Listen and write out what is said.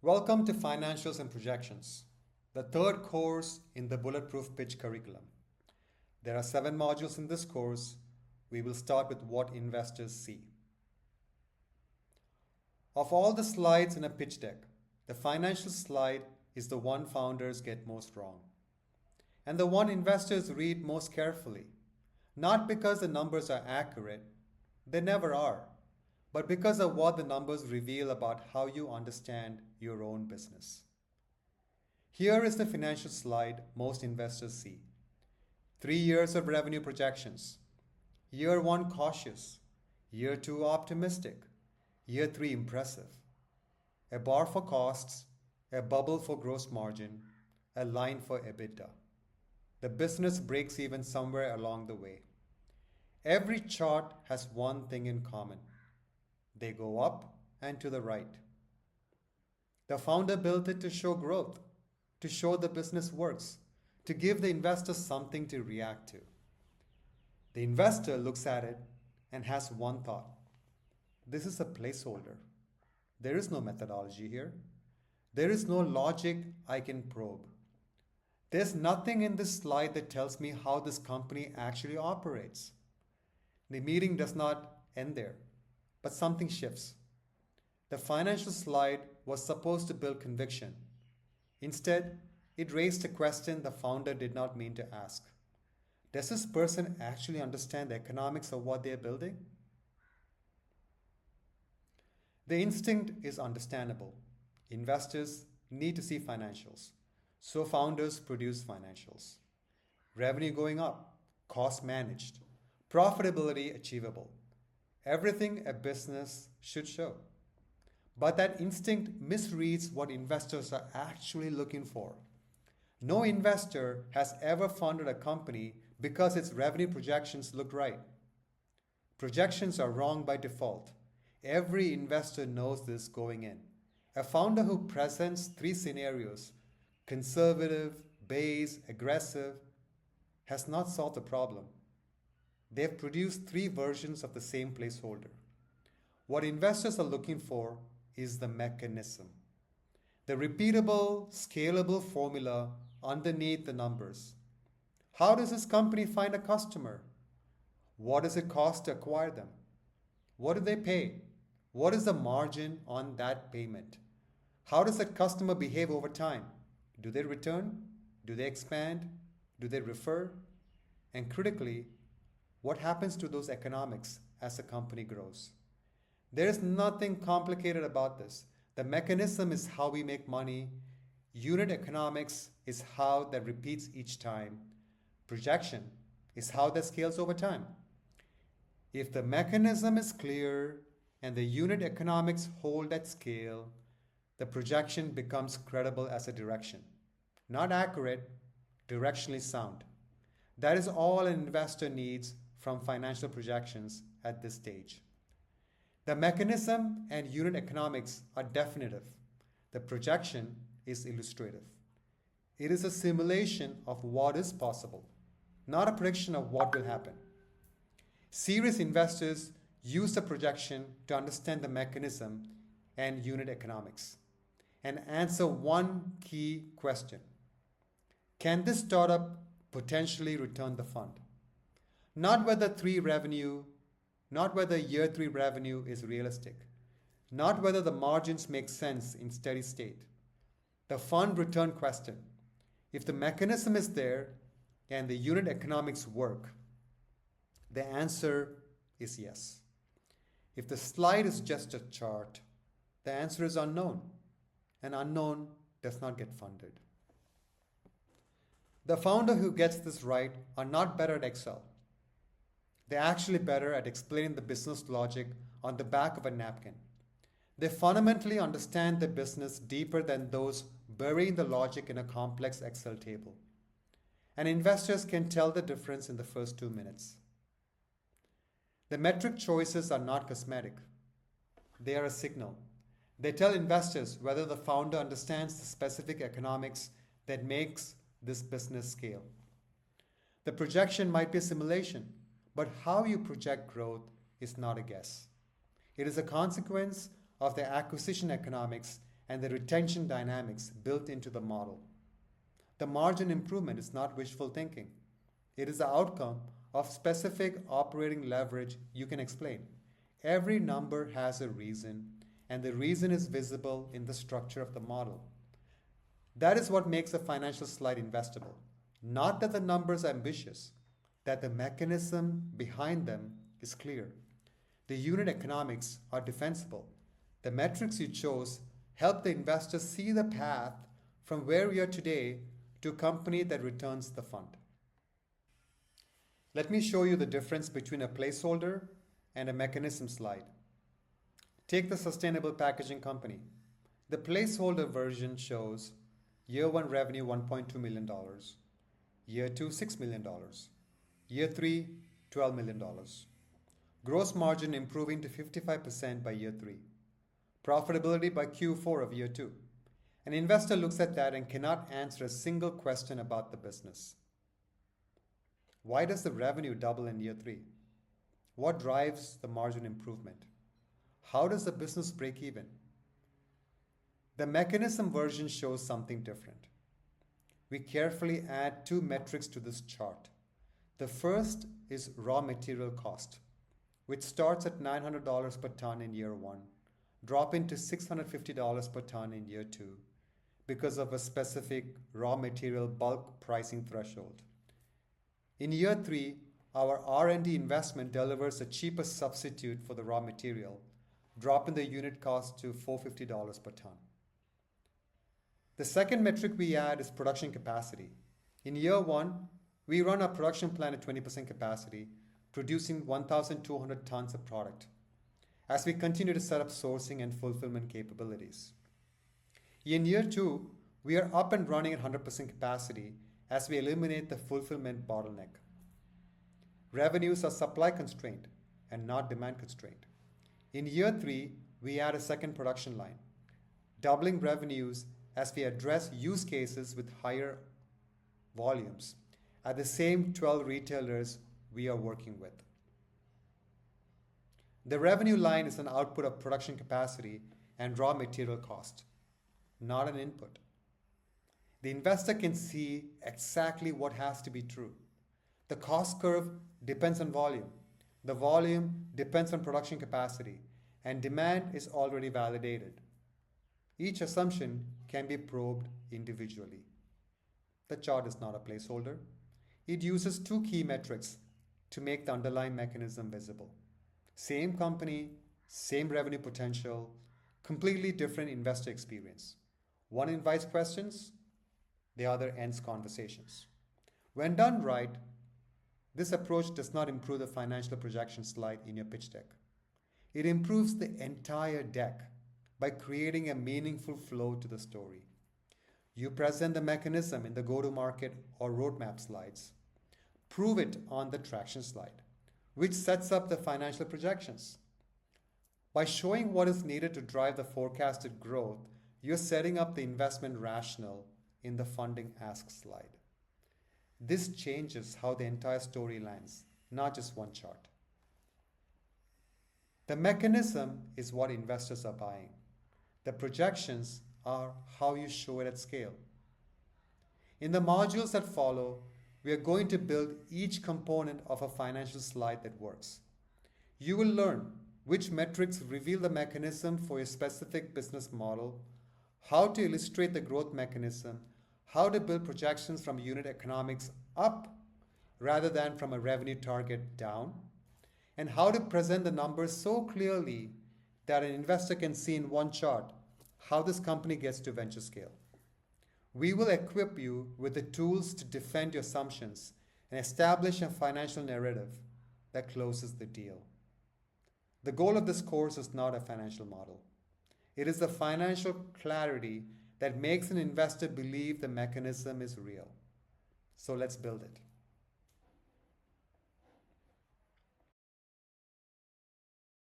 Welcome to Financials and Projections, the third course in the Bulletproof Pitch curriculum. There are 7 modules in this course. We will start with what investors see. Of all the slides in a pitch deck, the financial slide is the one founders get most wrong, and the one investors read most carefully, not because the numbers are accurate, they never are, but because of what the numbers reveal about how you understand your own business. Here is the financial slide most investors see. 3 years of revenue projections. Year 1 cautious. Year 2 optimistic. Year 3 impressive. A bar for costs, a bubble for gross margin, a line for EBITDA. The business breaks even somewhere along the way. Every chart has one thing in common. They go up and to the right. The founder built it to show growth, to show the business works, to give the investor something to react to. The investor looks at it and has one thought. This is a placeholder. There is no methodology here. There is no logic I can probe. There's nothing in this slide that tells me how this company actually operates. The meeting does not end there, but something shifts. The financial slide was supposed to build conviction. Instead, it raised a question the founder did not mean to ask. Does this person actually understand the economics of what they are building? The instinct is understandable. Investors need to see financials, so founders produce financials. Revenue going up, cost managed, profitability achievable. Everything a business should show. But that instinct misreads what investors are actually looking for. No investor has ever funded a company because its revenue projections look right. Projections are wrong by default. Every investor knows this going in. A founder who presents 3 scenarios, conservative, base, aggressive, has not solved the problem. They've produced 3 versions of the same placeholder. What investors are looking for is the mechanism, the repeatable, scalable formula underneath the numbers. How does this company find a customer? What does it cost to acquire them? What do they pay? What is the margin on that payment? How does that customer behave over time? Do they return? Do they expand? Do they refer? And critically, what happens to those economics as the company grows? There is nothing complicated about this. The mechanism is how we make money. Unit economics is how that repeats each time. Projection is how that scales over time. If the mechanism is clear and the unit economics hold at scale, the projection becomes credible as a direction. Not accurate, directionally sound. That is all an investor needs from financial projections at this stage. The mechanism and unit economics are definitive. The projection is illustrative. It is a simulation of what is possible, not a prediction of what will happen. Serious investors use the projection to understand the mechanism and unit economics and answer one key question. Can this startup potentially return the fund? Not whether year 3 revenue is realistic, not whether the margins make sense in steady state. The fund return question. If the mechanism is there and the unit economics work, the answer is yes. If the slide is just a chart, the answer is unknown, and unknown does not get funded. The founder who gets this right are not better at Excel. They're actually better at explaining the business logic on the back of a napkin. They fundamentally understand the business deeper than those burying the logic in a complex Excel table. And investors can tell the difference in the first 2 minutes. The metric choices are not cosmetic. They are a signal. They tell investors whether the founder understands the specific economics that makes this business scale. The projection might be a simulation, but how you project growth is not a guess. It is a consequence of the acquisition economics and the retention dynamics built into the model. The margin improvement is not wishful thinking. It is the outcome of specific operating leverage you can explain. Every number has a reason, and the reason is visible in the structure of the model. That is what makes a financial slide investable. Not that the numbers are ambitious, that the mechanism behind them is clear. The unit economics are defensible. The metrics you chose help the investor see the path from where we are today to a company that returns the fund. Let me show you the difference between a placeholder and a mechanism slide. Take the sustainable packaging company. The placeholder version shows year 1 revenue $1.2 million, year 2 $6 million, year 3 $12 million. Gross margin improving to 55% by year 3. Profitability by Q4 of year 2. An investor looks at that and cannot answer a single question about the business. Why does the revenue double in year 3? What drives the margin improvement? How does the business break even? The mechanism version shows something different. We carefully add 2 metrics to this chart. The first is raw material cost, which starts at $900 per ton in year 1, dropping to $650 per ton in year 2 because of a specific raw material bulk pricing threshold. In year 3, our R&D investment delivers a cheaper substitute for the raw material, dropping the unit cost to $450 per ton. The second metric we add is production capacity. In year 1, we run our production plant at 20% capacity, producing 1,200 tons of product, as we continue to set up sourcing and fulfillment capabilities. In year 2, we are up and running at 100% capacity as we eliminate the fulfillment bottleneck. Revenues are supply constrained and not demand constrained. In year 3, we add a second production line, doubling revenues as we address use cases with higher volumes at the same 12 retailers we are working with. The revenue line is an output of production capacity and raw material cost, not an input. The investor can see exactly what has to be true. The cost curve depends on volume. The volume depends on production capacity, and demand is already validated. Each assumption can be probed individually. The chart is not a placeholder. It uses 2 key metrics to make the underlying mechanism visible. Same company, same revenue potential, completely different investor experience. One invites questions, the other ends conversations. When done right, this approach does not improve the financial projection slide in your pitch deck. It improves the entire deck by creating a meaningful flow to the story. You present the mechanism in the go-to-market or roadmap slides. Prove it on the traction slide, which sets up the financial projections. By showing what is needed to drive the forecasted growth, you're setting up the investment rationale in the funding ask slide. This changes how the entire story lands, not just one chart. The mechanism is what investors are buying. The projections are how you show it at scale. In the modules that follow, we are going to build each component of a financial slide that works. You will learn which metrics reveal the mechanism for your specific business model, how to illustrate the growth mechanism, how to build projections from unit economics up rather than from a revenue target down, and how to present the numbers so clearly that an investor can see in one chart how this company gets to venture scale. We will equip you with the tools to defend your assumptions and establish a financial narrative that closes the deal. The goal of this course is not a financial model. It is the financial clarity that makes an investor believe the mechanism is real. So let's build it.